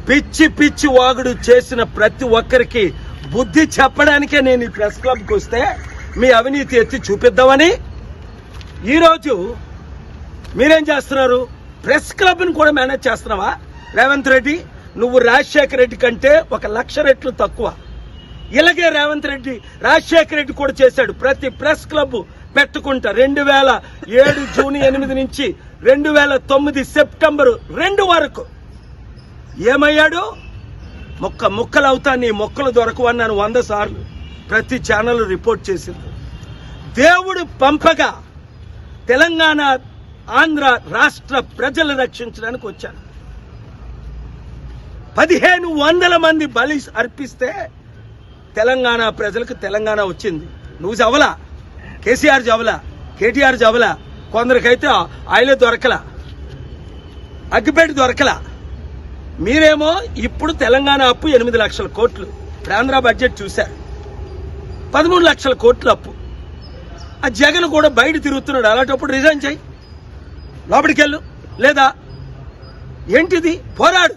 పిచ్చి పిచ్చి వాగుడు చేసిన ప్రతి ఒక్కరికి బుద్ధి చెప్పడానికే నేను ఈ ప్రెస్ క్లబ్కి వస్తే మీ అవినీతి ఎత్తి చూపిద్దామని. ఈరోజు మీరేం చేస్తున్నారు? ప్రెస్ క్లబ్ని కూడా మేనేజ్ చేస్తున్నావా? రేవంత్ రెడ్డి, నువ్వు రాజశేఖర రెడ్డి కంటే 1,00,000 రెట్లు తక్కువ. ఇలాగే రేవంత్ రెడ్డి రాజశేఖర రెడ్డి కూడా చేశాడు. ప్రతి ప్రెస్ క్లబ్ పెట్టుకుంటా 2007 జూన్ 8 నుంచి 2009 సెప్టెంబర్ 2 వరకు ఏమయ్యాడు? ముక్కలు అవుతా, నీ మొక్కలు దొరకవని నన్ను 100 సార్లు ప్రతి ఛానల్ రిపోర్ట్ చేసింది. దేవుడు పంపగా తెలంగాణ ఆంధ్ర రాష్ట్ర ప్రజలు రక్షించడానికి వచ్చాను. 1500 మంది బలి అర్పిస్తే తెలంగాణ ప్రజలకు తెలంగాణ వచ్చింది. నువ్వు చవలా, కేసీఆర్ చవలా, కేటీఆర్ చవలా, కొందరికైతే ఆయిలే దొరకలా, అగ్గిపేట దొరకలా. మీరేమో ఇప్పుడు తెలంగాణ అప్పు 8 లక్షల కోట్లు. ఆంధ్ర బడ్జెట్ చూశారు, 13 లక్షల కోట్లు అప్పు. ఆ జగన్ కూడా బయట తిరుగుతున్నాడు. అలాంటప్పుడు రిజైన్ చేయి, లోపలికి వెళ్ళు. లేదా ఏంటిది? పోరాడు.